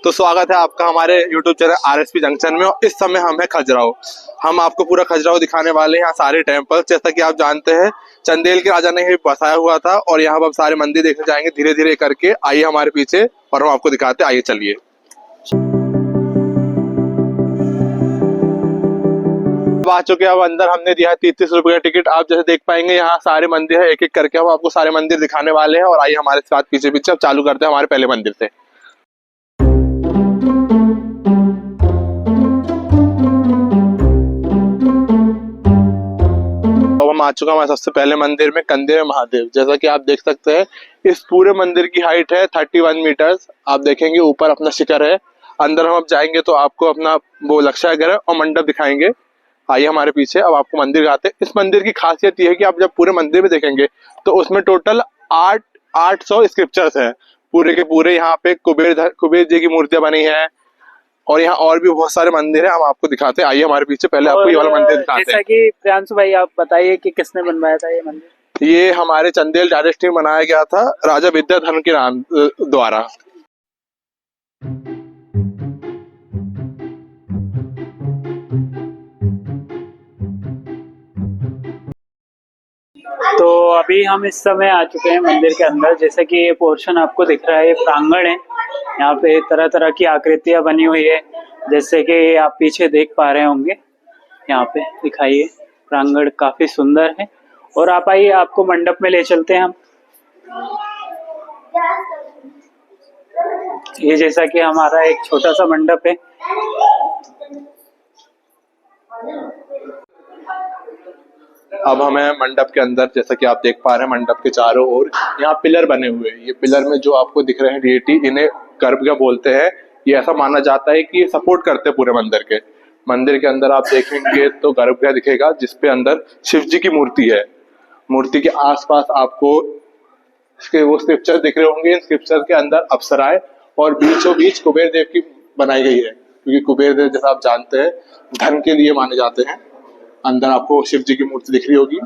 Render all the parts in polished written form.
तो स्वागत है आपका हमारे YouTube चैनल RSP जंक्शन में। और इस समय हम है खजुराहो। हम आपको पूरा खजुराहो दिखाने वाले हैं। यहाँ सारे टेम्पल, जैसा कि आप जानते हैं, चंदेल के राजा ने ही बसाया हुआ था और यहाँ हम सारे मंदिर देखने जाएंगे धीरे धीरे करके। आइए हमारे पीछे और हम आपको दिखाते हैं। आइए चलिए। आ चुके हैं अब अंदर। हमने दिया है 33 रुपए का टिकट। आप जैसे देख पाएंगे यहाँ सारे मंदिर है, एक एक करके हम आपको सारे मंदिर दिखाने वाले हैं। और आइए हमारे साथ पीछे पीछे अब चालू करते हैं हमारे पहले मंदिर से। अब हम आ चुका हमारे सबसे पहले मंदिर में, कंदेर महादेव। जैसा कि आप देख सकते हैं इस पूरे मंदिर की हाइट है 31 मीटर्स। आप देखेंगे ऊपर अपना शिखर है। अंदर हम अब जाएंगे तो आपको अपना वो लक्षय ग्रह और मंडप दिखाएंगे। आइए हमारे पीछे, अब आपको मंदिर दिखाते हैं। इस मंदिर की खासियत यह है कि आप जब पूरे मंदिर में देखेंगे तो उसमें टोटल 800 स्क्रिप्चर्स हैं पूरे के पूरे। यहाँ पे कुबेर जी की मूर्तियां बनी है और यहाँ और भी बहुत सारे मंदिर हैं। हम आपको दिखाते हैं। आइए हमारे पीछे, पहले आपको ये वाला मंदिर दिखाते हैं। जैसा कि प्रियांशु भाई आप बताइए कि किसने बनवाया था ये मंदिर? ये हमारे चंदेल डायनेस्टी में बनाया गया था राजा विद्याधर के नाम द्वारा। तो अभी हम इस समय आ चुके हैं मंदिर के अंदर। जैसे कि ये पोर्शन आपको दिख रहा है, ये प्रांगण है। यहाँ पे तरह तरह की आकृतियां बनी हुई है, जैसे कि आप पीछे देख पा रहे होंगे। यहाँ पे दिखाइए, प्रांगण काफी सुंदर है। और आप आइए, आपको मंडप में ले चलते हैं हम। ये जैसा कि हमारा एक छोटा सा मंडप है। अब हमें मंडप के अंदर, जैसा कि आप देख पा रहे हैं, मंडप के चारों ओर यहाँ पिलर बने हुए हैं। ये पिलर में जो आपको दिख रहे हैं डीटी, इन्हें गर्भगृह बोलते हैं। ये ऐसा माना जाता है कि ये सपोर्ट करते हैं पूरे मंदिर के। मंदिर के अंदर आप देखेंगे तो गर्भगृह दिखेगा जिसपे अंदर शिव जी की मूर्ति है। मूर्ति के आसपास आपको इसके वो स्क्रिप्चर दिख रहे होंगे। इन स्क्रिप्चर के अंदर अप्सराएं और बीचों बीच कुबेर देव की बनाई गई है, क्योंकि कुबेर देव जैसा आप जानते हैं धन के लिए माने जाते हैं। अंदर आपको शिव जी की मूर्ति दिख रही होगी।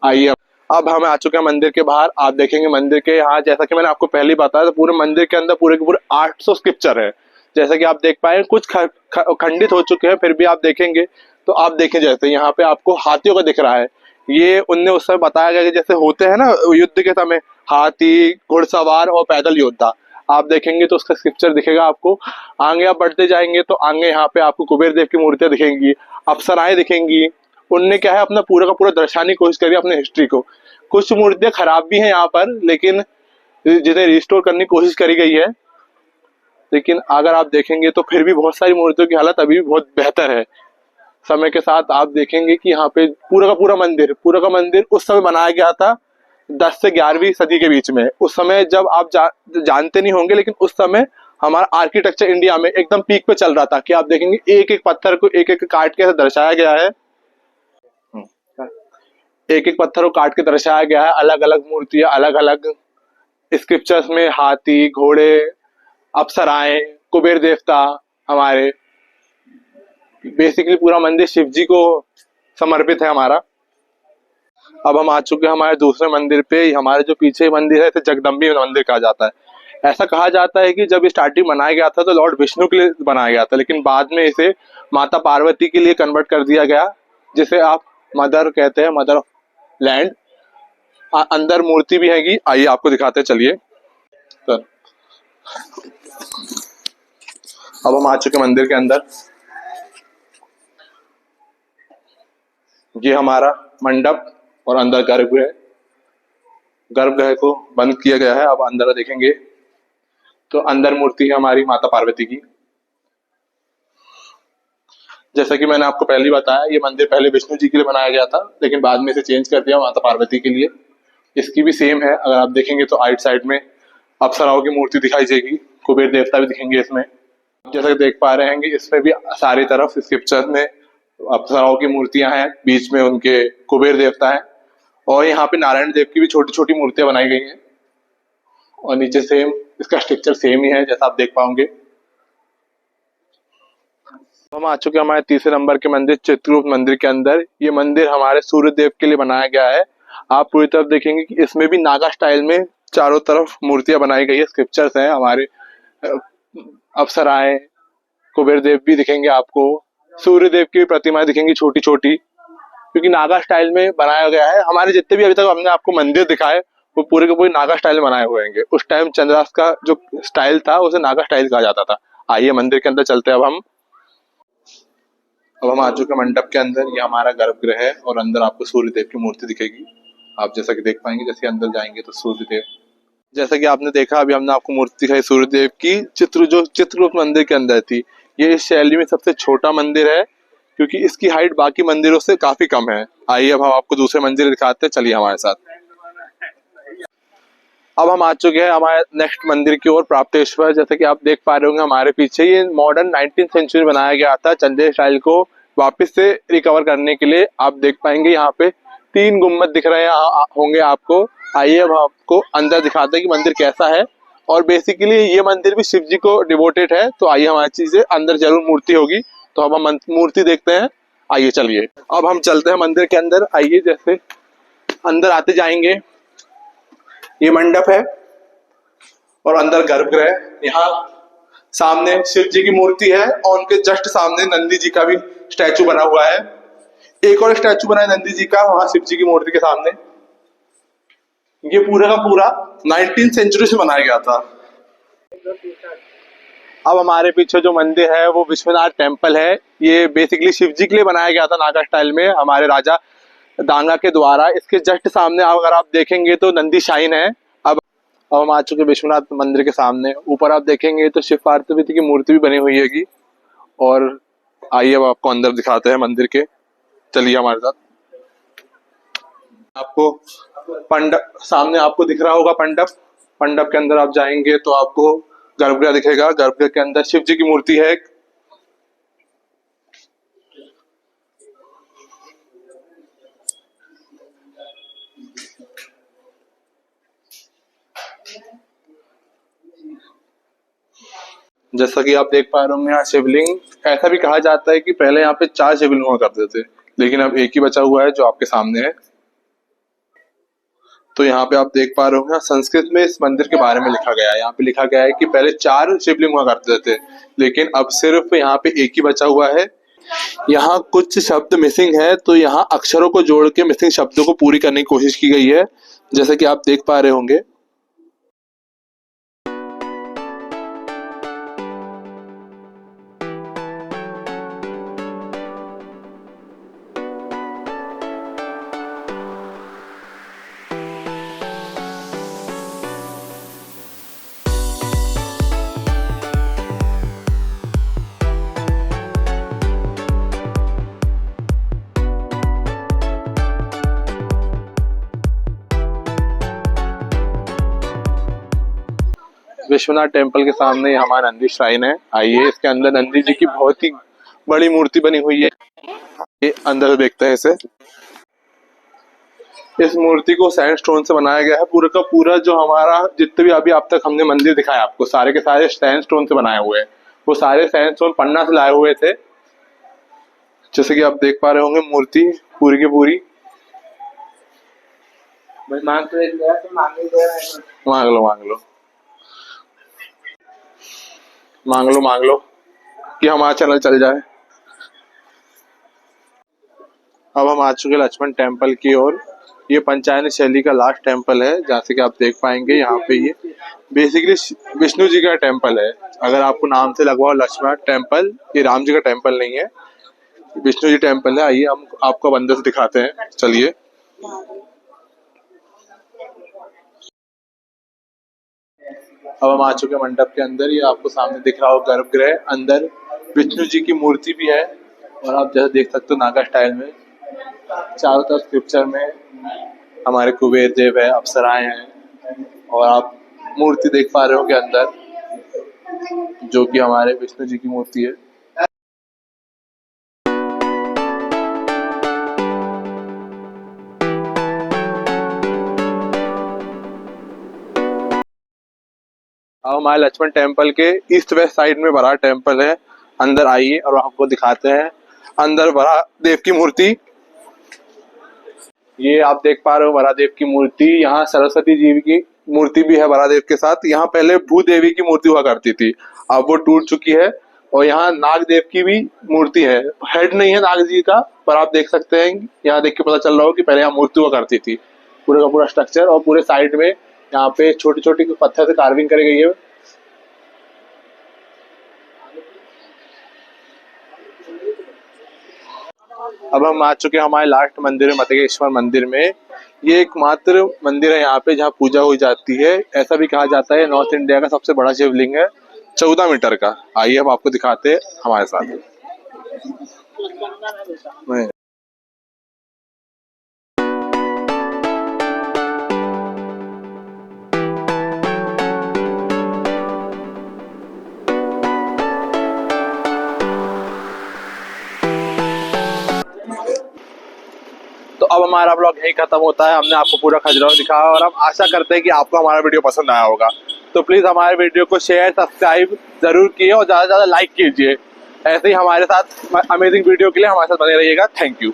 आइए, अब हम आ चुके हैं मंदिर के बाहर। आप देखेंगे मंदिर के यहाँ, जैसा कि मैंने आपको पहले ही बताया, तो पूरे मंदिर के अंदर पूरे के पूरे 800 स्क्रिप्चर है। जैसा कि आप देख पाए, कुछ खंडित हो चुके हैं, फिर भी आप देखेंगे तो आप देखें जैसे यहाँ पे आपको हाथियों का दिख रहा है। ये उनने उस समय बताया गया कि जैसे होते हैं ना युद्ध के समय, हाथी, घुड़सवार और पैदल योद्धा। आप देखेंगे तो उसका स्क्रिप्चर दिखेगा आपको। आगे आप बढ़ते जाएंगे तो आगे यहाँ पे आपको कुबेर देव की मूर्तियां दिखेंगी, अप्सराएं दिखेंगी। उनने क्या है, अपना पूरा का पूरा दर्शाने की कोशिश करी अपने हिस्ट्री को। कुछ मूर्तियां खराब भी हैं यहाँ पर, लेकिन जिन्हें रिस्टोर करने की कोशिश करी गई है। लेकिन अगर आप देखेंगे तो फिर भी बहुत सारी मूर्तियों की हालत अभी भी बहुत बेहतर है। समय के साथ आप देखेंगे कि यहाँ पे पूरा का मंदिर उस समय बनाया गया था 10 से 11वीं सदी के बीच में। उस समय जब आप जानते नहीं होंगे, लेकिन उस समय हमारा आर्किटेक्चर इंडिया में एकदम पीक पे चल रहा था। कि आप देखेंगे एक एक पत्थर को एक एक काट के दर्शाया गया है। एक एक पत्थर को काट के दर्शाया गया है। अलग अलग मूर्तियां, अलग अलग स्क्रिप्चर्स में हाथी, घोड़े, अप्सराएं, कुबेर देवता। हमारे बेसिकली पूरा मंदिर शिव जी को समर्पित है हमारा। अब हम आ चुके हैं हमारे दूसरे मंदिर पे। हमारे जो पीछे मंदिर है इसे जगदम्बी मंदिर कहा जाता है। ऐसा कहा जाता है कि जब स्टार्टिंग बनाया गया था तो लॉर्ड विष्णु के लिए बनाया गया था, लेकिन बाद में इसे माता पार्वती के लिए कन्वर्ट कर दिया गया, जिसे आप मदर कहते हैं, मदर ऑफ लैंड। अंदर मूर्ति भी हैगी। आइए आपको दिखाते हैं, चलिए। अब हम आ चुके मंदिर के अंदर। ये हमारा मंडप और अंदर गर्भगृह। गर्भगृह को बंद किया गया है। अब अंदर देखेंगे तो अंदर मूर्ति है हमारी माता पार्वती की। जैसा कि मैंने आपको पहले ही बताया, ये मंदिर पहले विष्णु जी के लिए बनाया गया था, लेकिन बाद में इसे चेंज कर दिया माता पार्वती के लिए। इसकी भी सेम है। अगर आप देखेंगे तो आइट साइड में अप्सराओं की मूर्ति दिखाई देगी, कुबेर देवता भी दिखेंगे इसमें। जैसा कि देख पा रहे हैं इसमें भी सारी तरफ स्क्रिप्चर में अप्सराओं की मूर्तियां हैं, बीच में उनके कुबेर देवता है। और यहाँ पे नारायण देव की भी छोटी छोटी मूर्तियां बनाई गई हैं। और नीचे सेम इसका स्ट्रक्चर सेम ही है, जैसा आप देख पाओगे। हम आ चुके हैं हमारे तीसरे नंबर के मंदिर, चित्रकूट मंदिर के अंदर। ये मंदिर हमारे सूर्य देव के लिए बनाया गया है। आप पूरी तरफ देखेंगे कि इसमें भी नागा स्टाइल में चारों तरफ मूर्तियां बनाई गई है, स्क्रिप्चर्स हैं हमारे। अप्सराएं, कुबेर देव भी दिखेंगे आपको, सूर्य देव की प्रतिमाएं दिखेंगी छोटी छोटी, क्योंकि नागा स्टाइल में बनाया गया है। हमारे जितने भी अभी तक हमने आपको मंदिर दिखाए वो पूरे के पूरे नागा स्टाइल में बनाए हुए हैं। उस टाइम चंद्रास का जो स्टाइल था उसे नागा स्टाइल कहा जाता था। आइए मंदिर के अंदर चलते हैं अब हम आ चुके हैं मंडप के अंदर। ये हमारा गर्भगृह है और अंदर आपको सूर्य देव की मूर्ति दिखेगी। आप जैसा कि देख पाएंगे, जैसे अंदर जाएंगे तो सूर्य देव, जैसा कि आपने देखा अभी हमने आपको मूर्ति दिखाई सूर्य देव की, चित्रकूट मंदिर के अंदर थी। ये इस शैली में सबसे छोटा मंदिर है, क्योंकि इसकी हाइट बाकी मंदिरों से काफी कम है। आइए अब हम आपको दूसरे मंदिर दिखाते हैं, चलिए हमारे साथ। अब हम आ चुके हैं हमारे नेक्स्ट मंदिर की ओर, प्राप्तेश्वर। जैसे कि आप देख पा रहे होंगे हमारे पीछे, ये मॉडर्न 19th सेंचुरी बनाया गया था चंदेल स्टाइल को वापस से रिकवर करने के लिए। आप देख पाएंगे यहाँ पे 3 गुम्बद दिख रहे होंगे आपको। आइए अब आपको अंदर दिखाते हैं कि मंदिर कैसा है। और बेसिकली ये मंदिर भी शिव जी को डिवोटेड है। तो आइए हमारी चीजें अंदर जरूर मूर्ति होगी, तो अब हम मूर्ति देखते हैं। आइए चलिए अब हम चलते हैं मंदिर के अंदर। आइए जैसे अंदर आते जाएंगे, ये मंडप है और अंदर गर्भगृह। यहाँ सामने शिव जी की मूर्ति है और उनके जस्ट सामने नंदी जी का भी स्टैचू बना हुआ है। एक और स्टैचू बना है नंदी जी का वहां शिव जी की मूर्ति के सामने। ये पूरा का पूरा 19th सेंचुरी से बनाया गया था। अब हमारे पीछे जो मंदिर है वो विश्वनाथ टेम्पल है। ये बेसिकली शिव जी के लिए बनाया गया था नागा स्टाइल में, हमारे राजा दांगा के द्वारा। इसके जस्ट सामने अगर आप देखेंगे तो नंदी शाइन है। अब हम आ चुके विश्वनाथ मंदिर के सामने। ऊपर आप देखेंगे तो शिव पार्वती की मूर्ति भी बनी हुई है। और आइए अब आपको अंदर दिखाते हैं मंदिर के, चलिए हमारे साथ। आपको पंडप सामने आपको दिख रहा होगा, पंडप के अंदर आप जाएंगे तो आपको गर्भगृह दिखेगा। गर्भगृह के अंदर शिव जी की मूर्ति है। जैसा कि आप देख पा रहे होंगे यहाँ शिवलिंग, ऐसा भी कहा जाता है कि पहले यहाँ पे 4 शिवलिंग हुआ करते थे, लेकिन अब एक ही बचा हुआ है जो आपके सामने है। तो यहाँ पे आप देख पा रहे होंगे संस्कृत में इस मंदिर के बारे में लिखा गया है। यहाँ पे लिखा गया है कि पहले 4 शिवलिंग हुआ करते थे, लेकिन अब सिर्फ यहाँ पे एक ही बचा हुआ है। यहाँ कुछ शब्द मिसिंग है, तो यहाँ अक्षरों को जोड़ के मिसिंग शब्दों को पूरी करने की कोशिश की गई है, जैसे कि आप देख पा रहे होंगे। विश्वनाथ टेम्पल के सामने हमारा नंदी श्राइन है। आइए इसके अंदर नंदी जी की बहुत ही बड़ी मूर्ति बनी हुई है। ये अंदर देखते हैं इसे। इस मूर्ति को सैंडस्टोन से बनाया गया है। पूरा का पूरा जो हमारा जितने भी अभी अब तक हमने मंदिर दिखाया आपको, सारे के सारे सैंडस्टोन से बनाए हुए हैं। वो सारे सैंडस्टोन पन्ना से लाए हुए थे, जैसे कि आप देख पा रहे होंगे। मूर्ति पूरी की पूरी मांग लो कि हमारा चैनल चल जाए। अब हम आ चुके लक्ष्मण टेम्पल की ओर। ये पंचायन शैली का लास्ट टेम्पल है, जैसे कि आप देख पाएंगे। यहाँ पे ये बेसिकली विष्णु जी का टेम्पल है। अगर आपको नाम से लगवाओ लक्ष्मण टेम्पल, ये राम जी का टेम्पल नहीं है, विष्णु जी टेम्पल है। आइए हम आपको अंदर से दिखाते हैं, चलिए। अब हम आ चुके मंडप के अंदर। ये आपको सामने दिख रहा हो गर्भगृह, अंदर विष्णु जी की मूर्ति भी है। और आप जैसे देख सकते हो नागा स्टाइल में, चारों तरफ स्क्रिप्चर में हमारे कुबेर देव है, अप्सराएं हैं, और आप मूर्ति देख पा रहे हो के अंदर, जो कि हमारे विष्णु जी की मूर्ति है। अब हमारे लक्ष्मण टेम्पल के ईस्ट वेस्ट साइड में बड़ा टेम्पल है। अंदर आइए और आपको दिखाते हैं अंदर बड़ा देव की मूर्ति। ये आप देख पा रहे हो बड़ा देव की मूर्ति। यहाँ सरस्वती जी की मूर्ति भी है बरादेव के साथ। यहाँ पहले भूदेवी की मूर्ति हुआ करती थी, अब वो टूट चुकी है। और यहाँ नागदेव की भी मूर्ति है, हेड नहीं है नाग जी का, पर आप देख सकते हैं यहाँ देख के पता चल रहा हो कि पहले यहाँ मूर्ति हुआ करती थी। पूरे का पूरा स्ट्रक्चर और पूरे साइड में यहाँ पे छोटी छोटी पत्थर से कार्विंग करी गई है। अब हम आ चुके हैं हमारे लास्ट मंदिर है, मटकेश्वर मंदिर में। ये एकमात्र मंदिर है यहाँ पे जहाँ पूजा हुई जाती है। ऐसा भी कहा जाता है नॉर्थ इंडिया का सबसे बड़ा शिवलिंग है, 14 मीटर का। आइए हम आपको दिखाते हैं हमारे साथ। तो अब हमारा ब्लॉग यही खत्म होता है। हमने आपको पूरा खजुराहो दिखाया और हम आशा करते हैं कि आपको हमारा वीडियो पसंद आया होगा। तो प्लीज हमारे वीडियो को शेयर सब्सक्राइब जरूर कीजिए और ज्यादा से ज्यादा लाइक कीजिए। ऐसे ही हमारे साथ अमेजिंग वीडियो के लिए हमारे साथ बने रहिएगा। Thank you.